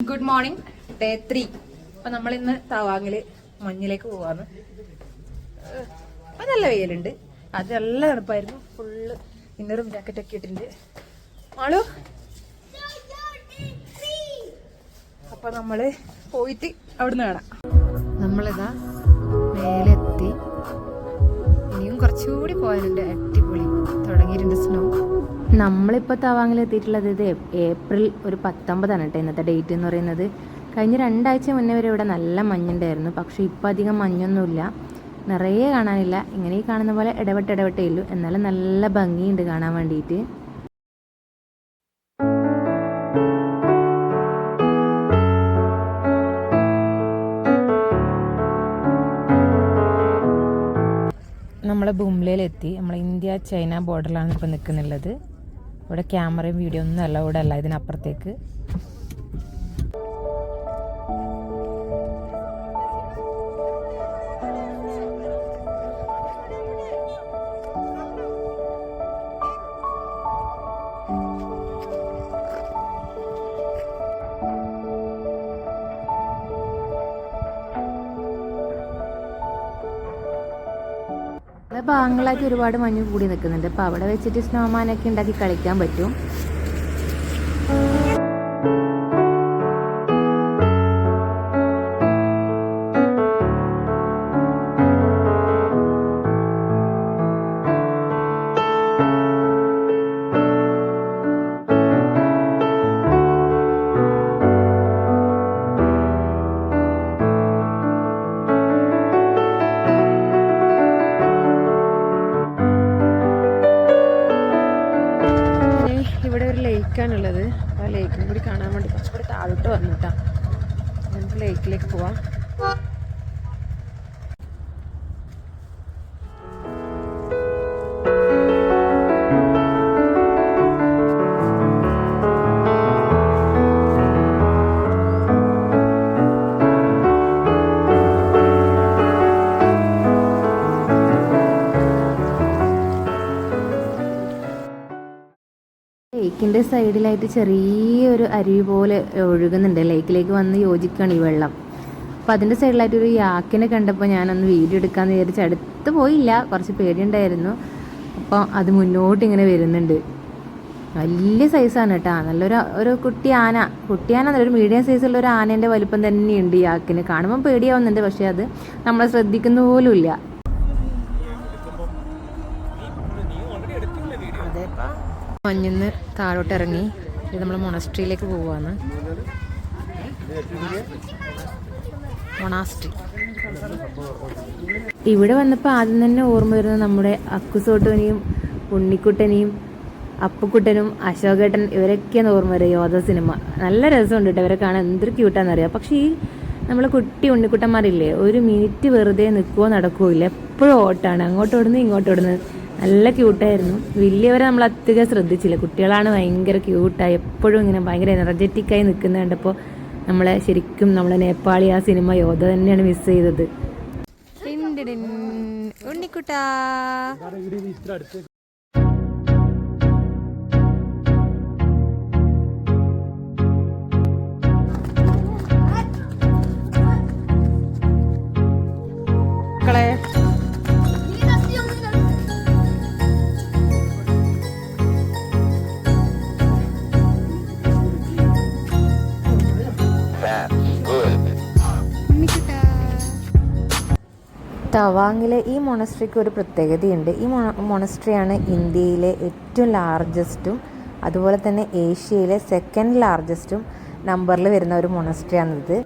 Good morning, day 3. അപ്പൊ നമ്മൾ ഇന്ന് തവാങ്ങില് മഞ്ഞിലേക്ക് പോവാന്ന്. നല്ല വെയിലുണ്ട്, അത് നല്ല തണുപ്പായിരുന്നു. ഫുള്ള് ഇന്നറും ജാക്കറ്റൊക്കെ ഇട്ടിട്ടുണ്ട് ആളോ. അപ്പൊ നമ്മള് പോയിട്ട് അവിടുന്ന് കാണാം. നമ്മളിതാ മേലെ എത്തി. ഇനിയും കുറച്ചുകൂടി പോയാലുണ്ട്. അടിപൊളി തുടങ്ങിയിട്ടുണ്ട് സ്നോ. നമ്മളിപ്പോൾ തവാങ്ങിലെത്തിയിട്ടുള്ളത് ഇത് ഏപ്രിൽ 19 കേട്ടോ ഇന്നത്തെ ഡേറ്റ് എന്ന് പറയുന്നത്. കഴിഞ്ഞ 2 ആഴ്ച മുന്നേ വരെ ഇവിടെ നല്ല മഞ്ഞുണ്ടായിരുന്നു. പക്ഷേ ഇപ്പോൾ അധികം മഞ്ഞൊന്നുമില്ല, നിറയെ കാണാനില്ല. ഇങ്ങനെ ഈ കാണുന്ന പോലെ ഇടവിട്ടേ ഉള്ളൂ. എന്നാലും നല്ല ഭംഗിയുണ്ട് കാണാൻ വേണ്ടിയിട്ട്. നമ്മൾ ബുംലയിലെത്തി. നമ്മൾ ഇന്ത്യ ചൈന ബോർഡറിലാണ് ഇപ്പോൾ നിൽക്കുന്നുള്ളത്. ഇവിടെ ക്യാമറയും വീഡിയോ ഒന്നും അല്ല, ഇവിടെ അല്ല, ഇതിനപ്പുറത്തേക്ക്. ഭാഗങ്ങളായിട്ട് ഒരുപാട് മഞ്ഞ് കൂടി നിൽക്കുന്നുണ്ട്. അപ്പോൾ അവിടെ വെച്ചിട്ട് സ്നോമാനൊക്കെ ഉണ്ടാക്കി കളിക്കാൻ പറ്റും. ഇവിടെ ഒരു ലേക്കാണുള്ളത്. ആ ലേക്കിനും കൂടി കാണാൻ വേണ്ടി കുറച്ചുകൂടി താഴോട്ട് വന്നിട്ടാ നമുക്ക് ലേക്കിലേക്ക് പോവാം. ലേക്കിൻ്റെ സൈഡിലായിട്ട് ചെറിയൊരു അരുവി പോലെ ഒഴുകുന്നുണ്ട്. ലേക്കിലേക്ക് വന്ന് യോജിക്കുകയാണ് ഈ വെള്ളം. അപ്പോൾ അതിൻ്റെ സൈഡിലായിട്ട് ഒരു യാക്കിനെ കണ്ടപ്പോൾ ഞാനൊന്ന് വീഡിയോ എടുക്കാമെന്ന് വിചാരിച്ച് അടുത്ത് പോയില്ല, കുറച്ച് പേടിയുണ്ടായിരുന്നു. അപ്പോൾ അത് മുന്നോട്ട് ഇങ്ങനെ വരുന്നുണ്ട്. വലിയ സൈസാണ് കേട്ടോ, നല്ലൊരു കുട്ടിയാന നല്ലൊരു മീഡിയം സൈസുള്ള ഒരു ആനേൻ്റെ വലിപ്പം തന്നെയുണ്ട് ഈ യാക്കിന്. കാണുമ്പോൾ പേടിയാവുന്നുണ്ട്, പക്ഷേ അത് നമ്മളെ ശ്രദ്ധിക്കുന്ന പോലും ഇല്ല. മഞ്ഞിന്ന് താഴോട്ട് ഇറങ്ങി ഇത് നമ്മൾ മൊണസ്ട്രിയിലേക്ക് പോവാണ്. മൊണാസ്ട്രി ഇവിടെ വന്നപ്പോൾ ആദ്യം തന്നെ ഓർമ്മ വരുന്നത് നമ്മുടെ അക്കുസോട്ടോനെയും ഉണ്ണിക്കുട്ടനെയും അപ്പുക്കുട്ടനും അശോകേട്ടൻ ഇവരൊക്കെയാണ് ഓർമ്മ വരിക. യോധ സിനിമ നല്ല രസമുണ്ട് കേട്ടോ, ഇവരെ കാണാൻ എന്തൊരു ക്യൂട്ടാണെന്നറിയാം. പക്ഷേ ഈ നമ്മൾ കുട്ടി ഉണ്ണിക്കുട്ടന്മാരില്ലേ, ഒരു മിനിറ്റ് വെറുതെ നിൽക്കുകയോ നടക്കുകയോ ഇല്ല, എപ്പോഴും ഓട്ടാണ്, അങ്ങോട്ടോടുന്നു ഇങ്ങോട്ടോടുന്നു. നല്ല ക്യൂട്ടായിരുന്നു. വലിയവരെ നമ്മൾ അധികം ശ്രദ്ധിച്ചില്ല, കുട്ടികളാണ് ഭയങ്കര ക്യൂട്ടായി എപ്പോഴും ഇങ്ങനെ ഭയങ്കര എനർജറ്റിക്കായി നിൽക്കുന്നത് കണ്ടപ്പോൾ നമ്മളെ ശരിക്കും നമ്മളെ നേപ്പാളി ആ സിനിമ യോധ തന്നെയാണ് മിസ് ചെയ്തത്. ഉണ്ണിക്കുട്ടാ തവാങ്ങിലെ ഈ മൊണസ്ട്രിക്ക് ഒരു പ്രത്യേകതയുണ്ട്. ഈ മൊണസ്ട്രിയാണ് ഇന്ത്യയിലെ ഏറ്റവും ലാർജസ്റ്റും അതുപോലെ തന്നെ ഏഷ്യയിലെ 2nd ലാർജസ്റ്റും നമ്പറിൽ വരുന്ന ഒരു മൊണസ്ട്രിയാണിത്.